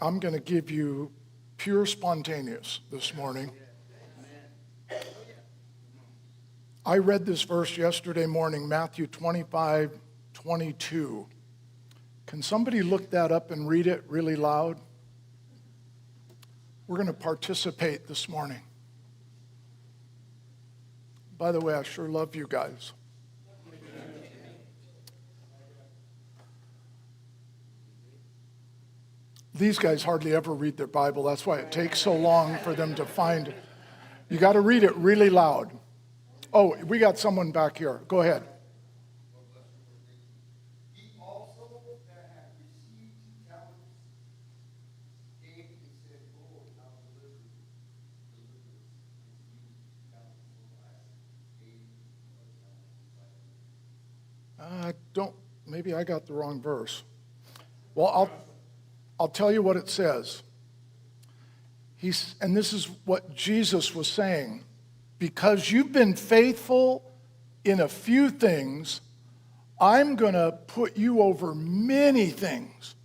I'm going to give you pure spontaneous this morning. I read this verse yesterday morning, Matthew 25:22. Can somebody look that up and read it really loud? We're going to participate this morning. By the way, I sure love you guys. These guys hardly ever read their Bible. That's why it takes so long for them to find it. You got to read it really loud. Oh, we got someone back here. Go ahead. He also that hath received 2 talents came and said, Lord, now deliver us and use 2 talents for us. Maybe I got the wrong verse. Well, I'll tell you what it says. And this is what Jesus was saying. Because you've been faithful in a few things, I'm going to put you over many things.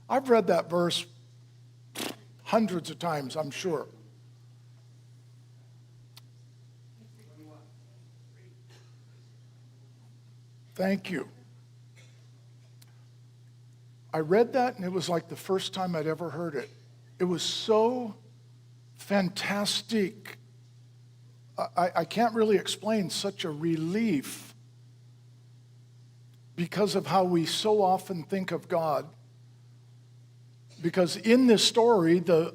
I've read that verse hundreds of times, I'm sure. Thank you. I read that, and it was like the first time I'd ever heard it. It was so fantastic. I can't really explain such a relief because of how we so often think of God. Because in this story, the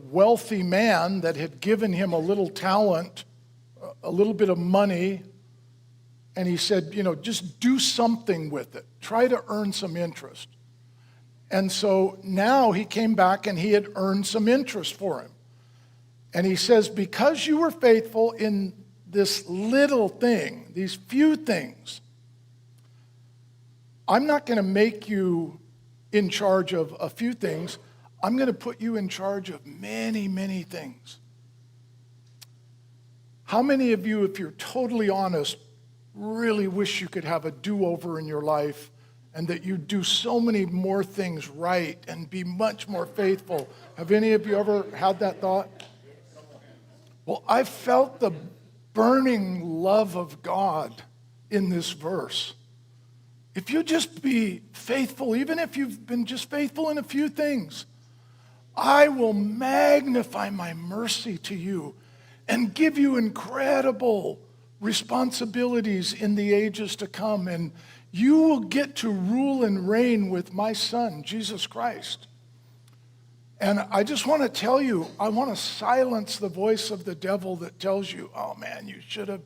wealthy man that had given him a little talent, a little bit of money, and he said, just do something with it. Try to earn some interest. And so now he came back and he had earned some interest for him. And he says, because you were faithful in this little thing, these few things, I'm not going to make you in charge of a few things. I'm going to put you in charge of many, many things. How many of you, if you're totally honest, really wish you could have a do-over in your life and that you do so many more things right and be much more faithful? Have any of you ever had that thought? Well, I felt the burning love of God in this verse. If you just be faithful, even if you've been just faithful in a few things, I will magnify my mercy to you and give you incredible responsibilities in the ages to come. And you will get to rule and reign with my Son, Jesus Christ. And I just want to tell you, I want to silence the voice of the devil that tells you, oh man, you should have,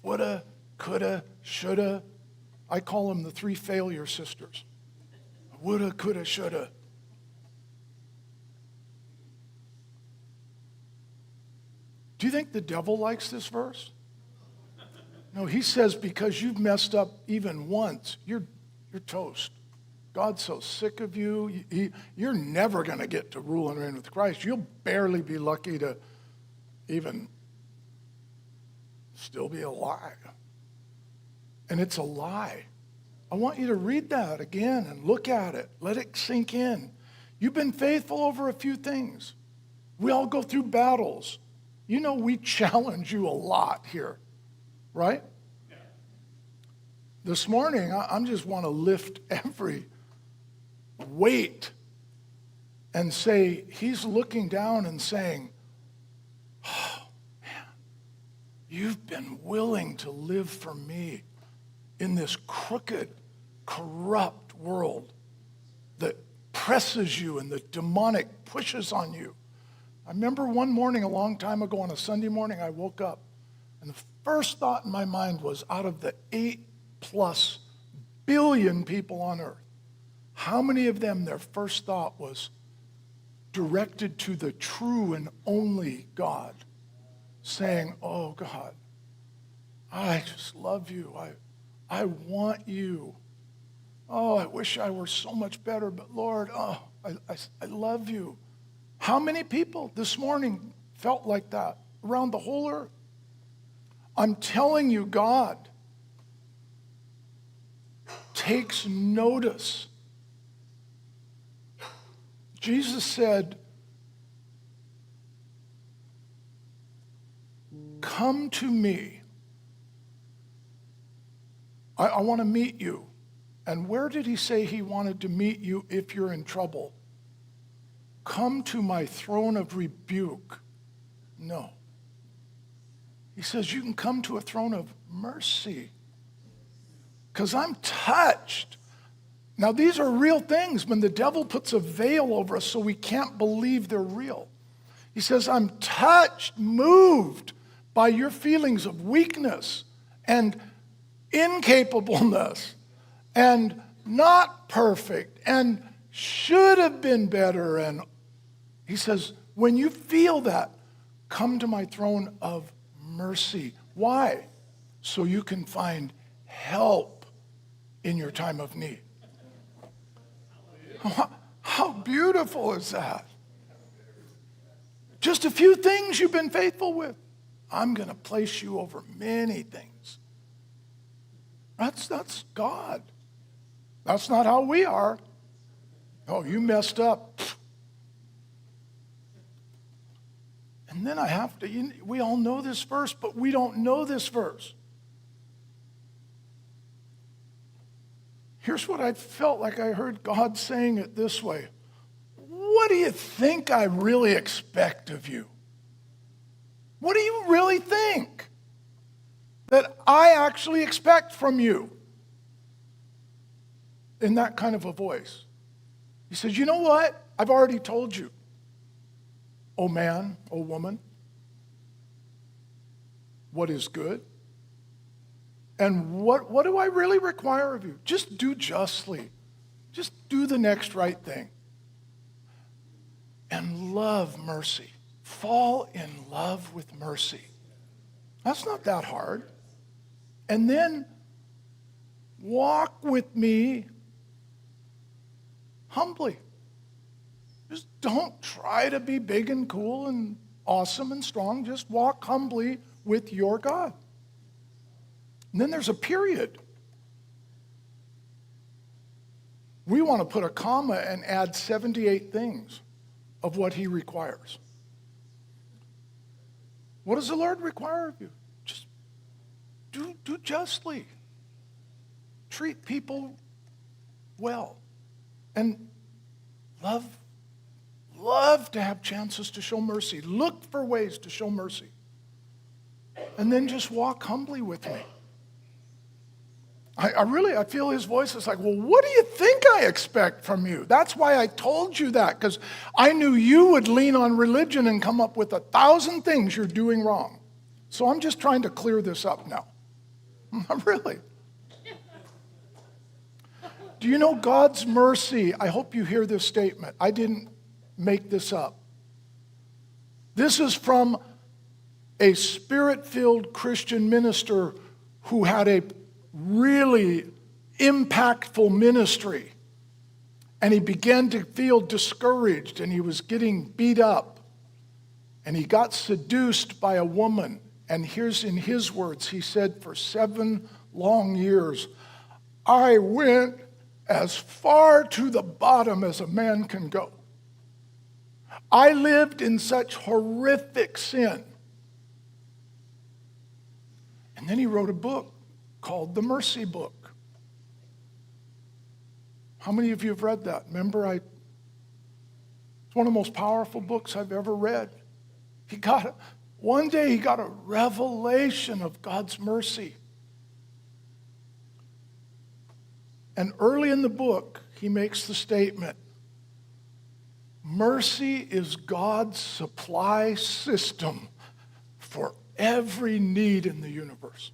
woulda, coulda, shoulda. I call them the 3 failure sisters. Woulda, coulda, shoulda. Do you think the devil likes this verse? No, he says because you've messed up even once, you're toast. God's so sick of you. You're never going to get to rule and reign with Christ. You'll barely be lucky to even still be alive. And it's a lie. I want you to read that again and look at it. Let it sink in. You've been faithful over a few things. We all go through battles. We challenge you a lot here, right? Yeah. This morning, I just want to lift every weight and say, he's looking down and saying, oh, man, you've been willing to live for me in this crooked, corrupt world that presses you and the demonic pushes on you. I remember one morning a long time ago on a Sunday morning, I woke up and the first thought in my mind was, out of the 8+ billion people on earth, how many of them their first thought was directed to the true and only God, saying, oh God, I just love you. I want you. Oh, I wish I were so much better, but Lord, I love you. How many people this morning felt like that around the whole earth? I'm telling you, God takes notice Jesus said, come to me. I want to meet you. And where did he say he wanted to meet you if you're in trouble? Come to my throne of rebuke. No. He says you can come to a throne of mercy. Because I'm touched. Now, these are real things when the devil puts a veil over us so we can't believe they're real. He says, I'm touched, moved by your feelings of weakness and incapableness and not perfect and should have been better. And he says, when you feel that, come to my throne of mercy. Why? So you can find help in your time of need. How beautiful is that? Just a few things you've been faithful with. I'm going to place you over many things. That's God. That's not how we are. Oh, you messed up. And then I have to, we all know this verse, but we don't know this verse. Here's what I felt like I heard God saying it this way. What do you think I really expect of you? What do you really think that I actually expect from you? In that kind of a voice. He says, you know what? I've already told you. Oh man, oh woman, what is good? And what do I really require of you? Just do justly. Just do the next right thing. And love mercy. Fall in love with mercy. That's not that hard. And then walk with me humbly. Just don't try to be big and cool and awesome and strong. Just walk humbly with your God. And then there's a period. We want to put a comma and add 78 things of what he requires. What does the Lord require of you? Just do justly. Treat people well. And love to have chances to show mercy. Look for ways to show mercy. And then just walk humbly with me. I feel his voice is like, well, what do you think I expect from you? That's why I told you that, because I knew you would lean on religion and come up with 1,000 things you're doing wrong. So I'm just trying to clear this up now. Really. Do you know God's mercy? I hope you hear this statement. I didn't make this up. This is from a spirit-filled Christian minister who had a really impactful ministry. And he began to feel discouraged and he was getting beat up. And he got seduced by a woman. And here's in his words, he said, for 7 long years, I went as far to the bottom as a man can go. I lived in such horrific sin. And then he wrote a book called The Mercy Book. How many of you have read that? Remember, it's one of the most powerful books I've ever read. One day he got a revelation of God's mercy. And early in the book, he makes the statement, mercy is God's supply system for every need in the universe.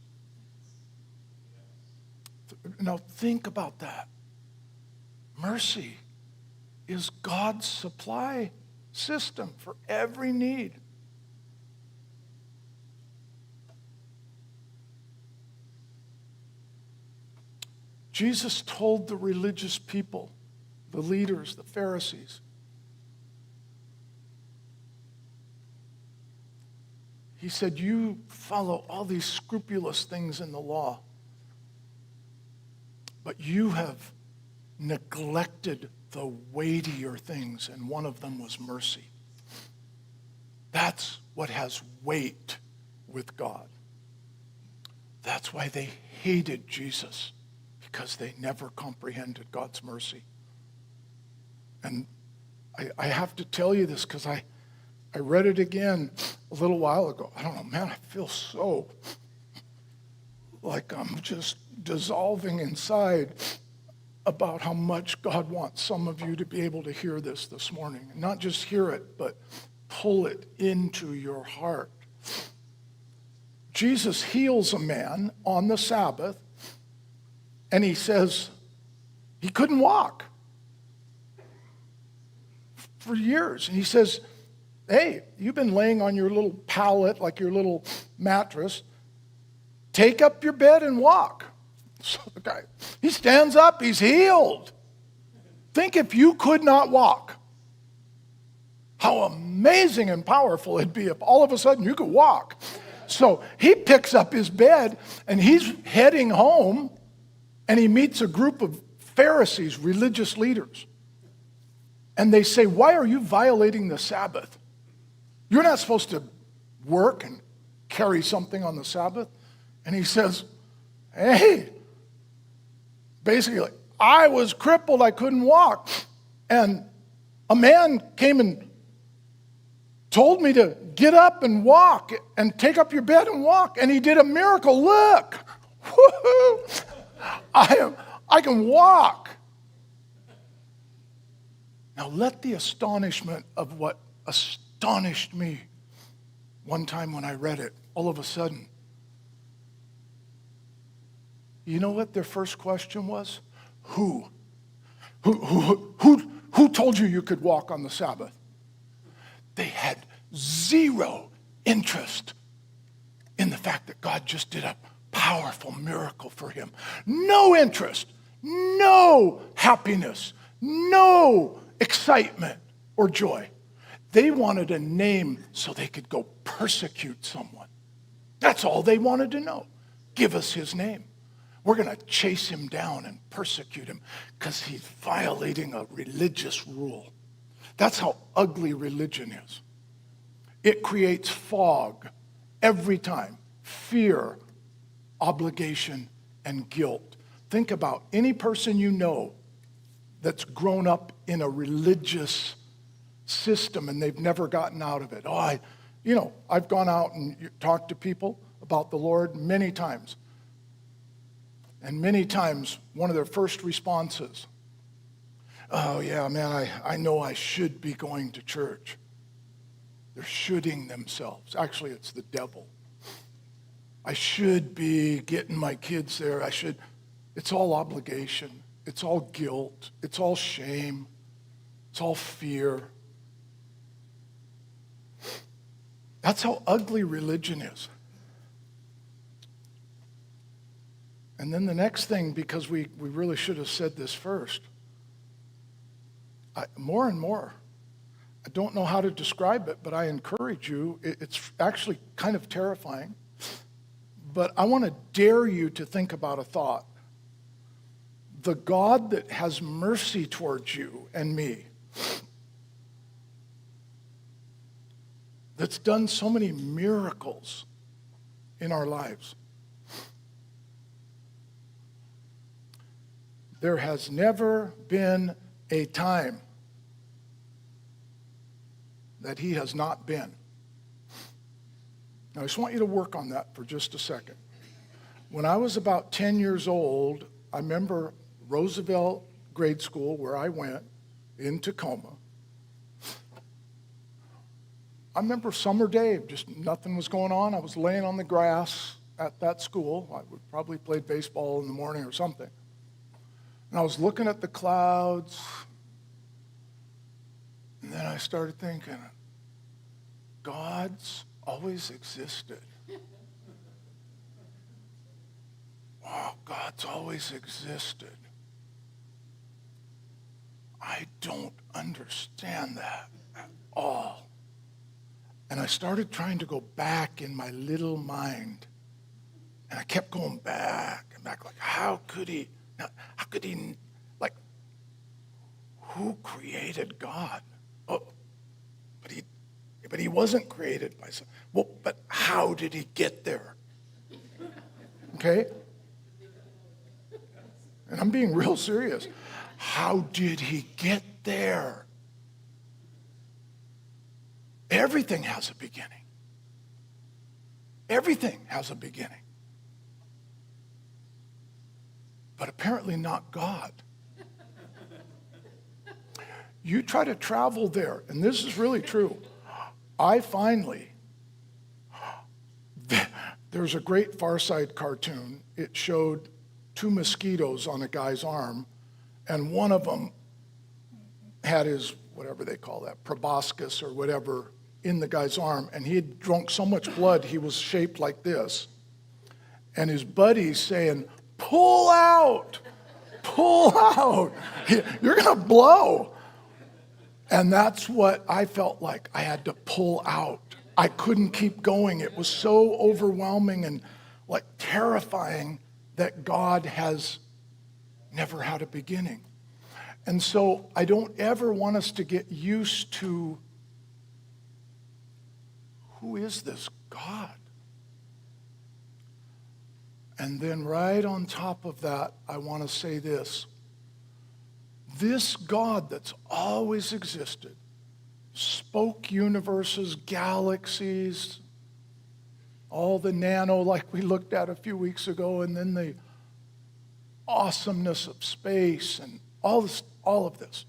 Now think about that. Mercy is God's supply system for every need. Jesus told the religious people, the leaders, the Pharisees, he said, you follow all these scrupulous things in the law, but you have neglected the weightier things, and one of them was mercy. That's what has weight with God. That's why they hated Jesus, because they never comprehended God's mercy. And I have to tell you this because I read it again a little while ago. I don't know, man, I feel so like I'm just dissolving inside about how much God wants some of you to be able to hear this morning. And not just hear it, but pull it into your heart. Jesus heals a man on the Sabbath, and he says he couldn't walk for years. And he says, hey, you've been laying on your little pallet, like your little mattress. Take up your bed and walk. So the guy, he stands up, he's healed. Think if you could not walk, how amazing and powerful it'd be if all of a sudden you could walk. So he picks up his bed and he's heading home, and he meets a group of Pharisees, religious leaders. And they say, why are you violating the Sabbath? You're not supposed to work and carry something on the Sabbath. And he says, hey, basically, I was crippled, I couldn't walk. And a man came and told me to get up and walk and take up your bed and walk. And he did a miracle. Look, woo-hoo, I can walk. Now let the astonishment of what astonished me one time when I read it, all of a sudden, you know what their first question was? Who? Who told you could walk on the Sabbath? They had zero interest in the fact that God just did a powerful miracle for him. No interest, no happiness, no excitement or joy. They wanted a name so they could go persecute someone. That's all they wanted to know. Give us his name. We're going to chase him down and persecute him because he's violating a religious rule. That's how ugly religion is. It creates fog every time. Fear, obligation, and guilt. Think about any person you know that's grown up in a religious system and they've never gotten out of it. I've gone out and talked to people about the Lord many times. And many times, one of their first responses, oh yeah, man, I know I should be going to church. They're shoulding themselves. Actually, it's the devil. I should be getting my kids there. It's all obligation. It's all guilt. It's all shame. It's all fear. That's how ugly religion is. And then the next thing, because we really should have said this first, more and more, I don't know how to describe it, but I encourage you. It's actually kind of terrifying. But I want to dare you to think about a thought. The God that has mercy towards you and me, that's done so many miracles in our lives, there has never been a time that he has not been. Now, I just want you to work on that for just a second. When I was about 10 years old, I remember Roosevelt Grade School, where I went, in Tacoma. I remember summer day, just nothing was going on. I was laying on the grass at that school. I would probably play baseball in the morning or something. And I was looking at the clouds, and then I started thinking, God's always existed. Wow, God's always existed. I don't understand that at all. And I started trying to go back in my little mind. And I kept going back and back, like, how could he, like, who created God? Oh, but he wasn't created by some. Well, but how did he get there? Okay? And I'm being real serious. How did he get there? Everything has a beginning. Everything has a beginning. But apparently not God. You try to travel there, and this is really true. There's a great Far Side cartoon. It showed two mosquitoes on a guy's arm, and one of them had his, whatever they call that, proboscis or whatever, in the guy's arm, and he had drunk so much blood he was shaped like this. And his buddy's saying, pull out, you're gonna blow. And that's what I felt like. I had to pull out. I couldn't keep going. It was so overwhelming and like terrifying that God has never had a beginning. And so I don't ever want us to get used to, who is this God? And then right on top of that, I want to say this. This God that's always existed, spoke universes, galaxies, all the nano like we looked at a few weeks ago, and then the awesomeness of space and all of this.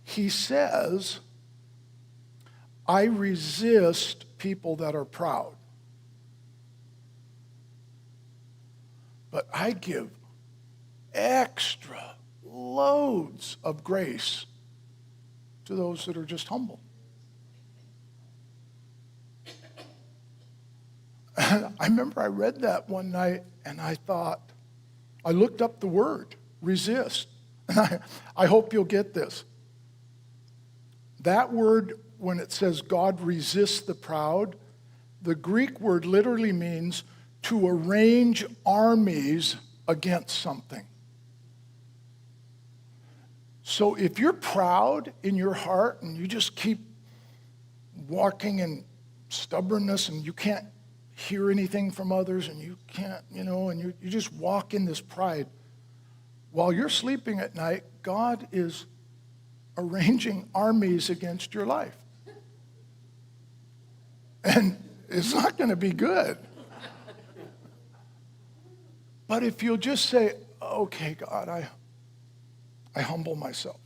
He says, I resist people that are proud, but I give extra loads of grace to those that are just humble. And I remember I read that one night and I thought, I looked up the word, resist. And I hope you'll get this. That word, when it says God resists the proud, the Greek word literally means to arrange armies against something. So if you're proud in your heart and you just keep walking in stubbornness and you can't hear anything from others and you can't, and you just walk in this pride, while you're sleeping at night, God is arranging armies against your life. And it's not going to be good. But if you'll just say, okay, God, I humble myself.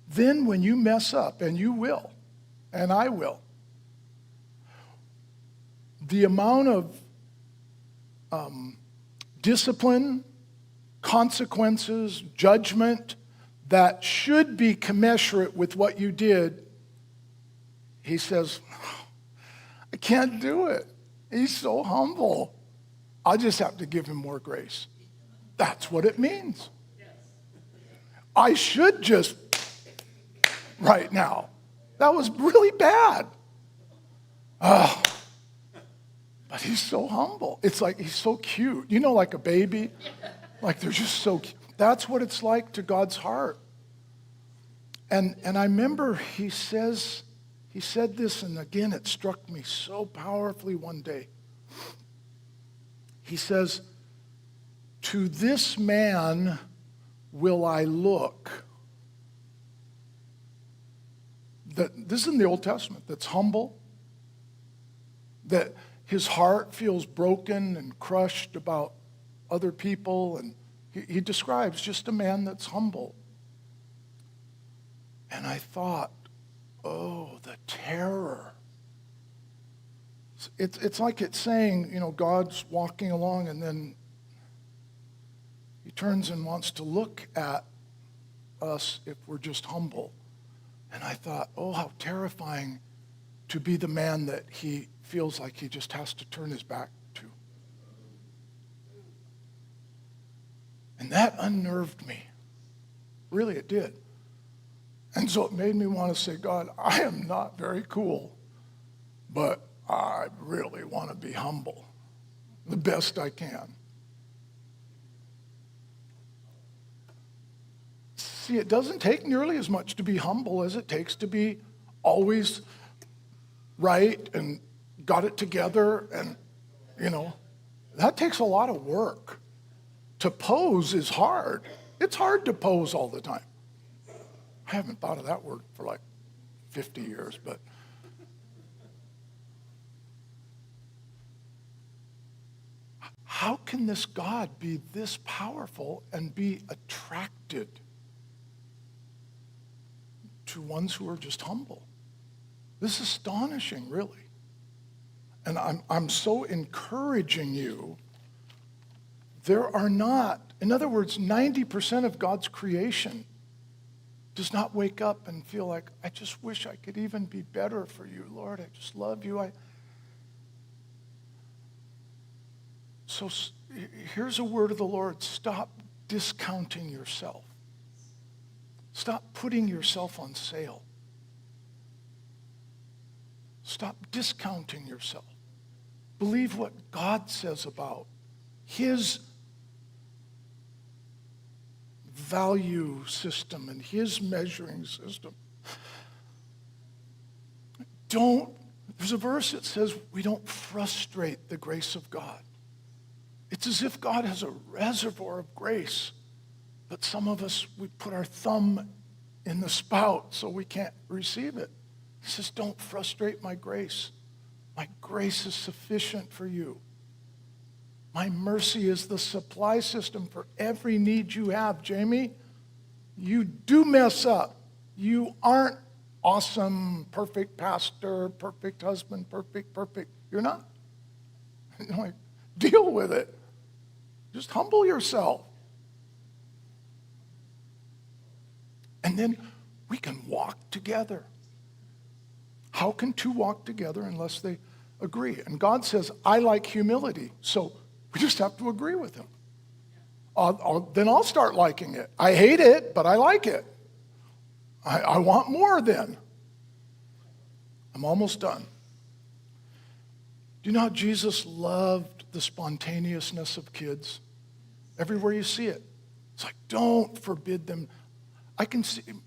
Then when you mess up, and you will, and I will, the amount of discipline, consequences, judgment that should be commensurate with what you did, he says, I can't do it. He's so humble. I just have to give him more grace. That's what it means. I should just, right now. That was really bad. But he's so humble. It's like he's so cute. Like a baby. Like they're just so cute. That's what it's like to God's heart. And I remember he said this, and again, it struck me so powerfully one day. He says, to this man will I look. This is in the Old Testament. That's humble. That his heart feels broken and crushed about other people. And he describes just a man that's humble. And I thought, oh, the terror. It's like it's saying, God's walking along and then he turns and wants to look at us if we're just humble. And I thought, oh, how terrifying to be the man that he feels like he just has to turn his back to. And that unnerved me. Really, it did. And so it made me want to say, God, I am not very cool, but I really want to be humble the best I can. See, it doesn't take nearly as much to be humble as it takes to be always right and got it together. And, that takes a lot of work. To pose is hard. It's hard to pose all the time. I haven't thought of that word for like 50 years, but how can this God be this powerful and be attracted to ones who are just humble? This is astonishing, really. And I'm so encouraging you. There are not, in other words, 90% of God's creation does not wake up and feel like, I just wish I could even be better for you, Lord. I just love you. So here's a word of the Lord. Stop discounting yourself. Stop putting yourself on sale. Stop discounting yourself. Believe what God says about his value system and his measuring system. There's a verse that says we don't frustrate the grace of God. It's as if God has a reservoir of grace, but some of us, we put our thumb in the spout so we can't receive it. He says, don't frustrate my grace. My grace is sufficient for you. My mercy is the supply system for every need you have. Jamie, you do mess up. You aren't awesome, perfect pastor, perfect husband, perfect. You're not. Like, deal with it. Just humble yourself. And then we can walk together. How can two walk together unless they agree? And God says, I like humility. So we just have to agree with him. Then I'll start liking it. I hate it, but I like it. I want more then. I'm almost done. Do you know how Jesus loved the spontaneousness of kids? Everywhere you see it. It's like, don't forbid them. I can see him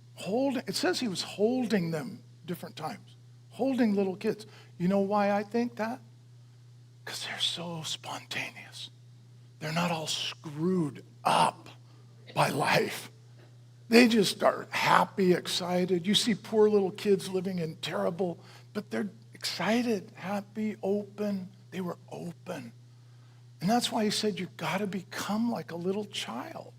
it says he was holding them different times. Holding little kids. You know why I think that? Because they're so spontaneous. They're not all screwed up by life. They just are happy, excited. You see poor little kids living in terrible, but they're excited, happy, open. They were open. And that's why he said you've got to become like a little child.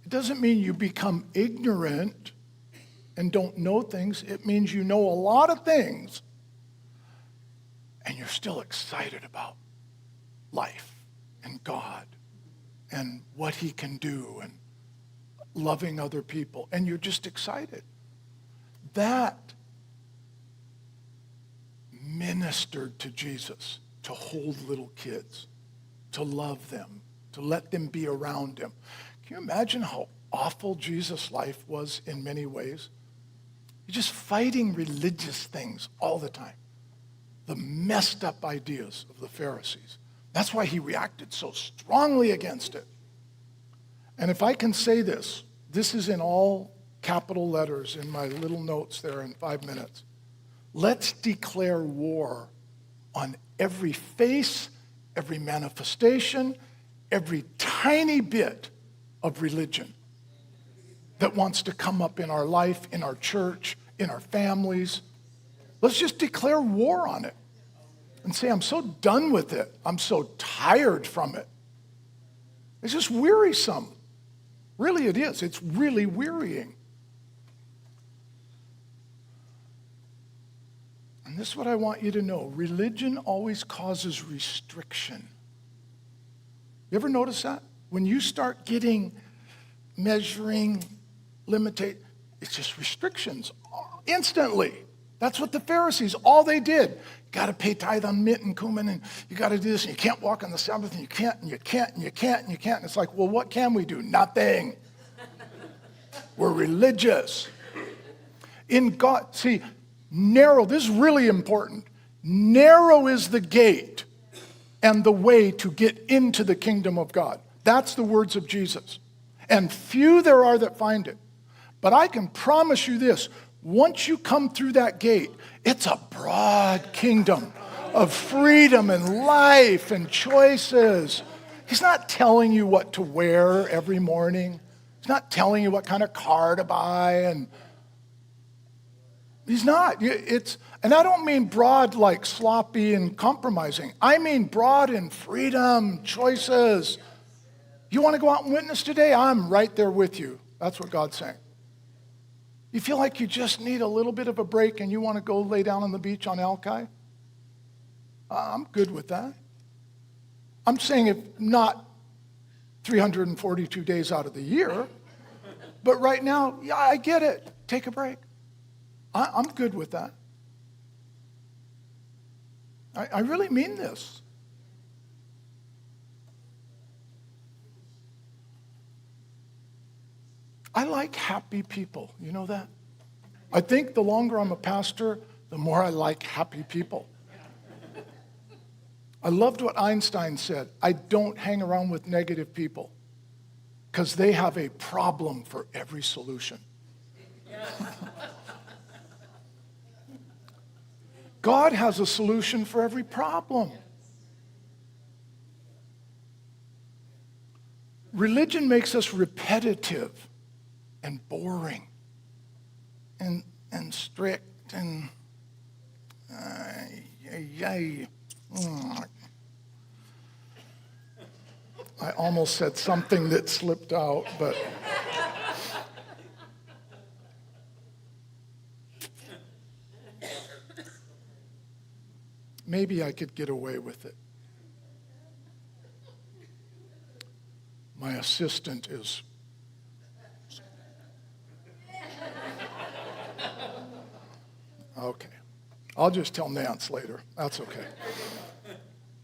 It doesn't mean you become ignorant and don't know things. It means you know a lot of things and you're still excited about life and God and what he can do and loving other people. And you're just excited. That ministered to Jesus, to hold little kids, to love them, to let them be around him. Can you imagine how awful Jesus' life was in many ways? He's just fighting religious things all the time. The messed up ideas of the Pharisees. That's why he reacted so strongly against it. And if I can say this is in all capital letters in my little notes there in 5 minutes. Let's declare war on every face, every manifestation, every tiny bit of religion that wants to come up in our life, in our church, in our families. Let's just declare war on it and say, I'm so done with it. I'm so tired from it. It's just wearisome. Really, it is. It's really wearying. And this is what I want you to know. Religion always causes restriction. You ever notice that? When you start getting, measuring, limitate, it's just restrictions instantly. That's what the Pharisees, all they did. You got to pay tithe on mint and cumin, and you got to do this, and you can't walk on the Sabbath, and you can't, and you can't, and you can't, and you can't. And it's like, well, what can we do? Nothing. We're religious. In God, see, narrow, this is really important. Narrow is the gate and the way to get into the kingdom of God. That's the words of Jesus. And few there are that find it. But I can promise you this, once you come through that gate, it's a broad kingdom of freedom and life and choices. He's not telling you what to wear every morning. He's not telling you what kind of car to buy, and he's not. And I don't mean broad like sloppy and compromising. I mean broad in freedom, choices. You want to go out and witness today? I'm right there with you. That's what God's saying. You feel like you just need a little bit of a break and you want to go lay down on the beach on Alki? I'm good with that. I'm saying if not 342 days out of the year, but right now, yeah, I get it. Take a break. I'm good with that. I really mean this. I like happy people. You know that? I think the longer I'm a pastor, the more I like happy people. I loved what Einstein said. I don't hang around with negative people because they have a problem for every solution. God has a solution for every problem. Religion makes us repetitive and boring and strict and I almost said something that slipped out, but maybe I could get away with it. My assistant is okay. I'll just tell Nance later. That's okay.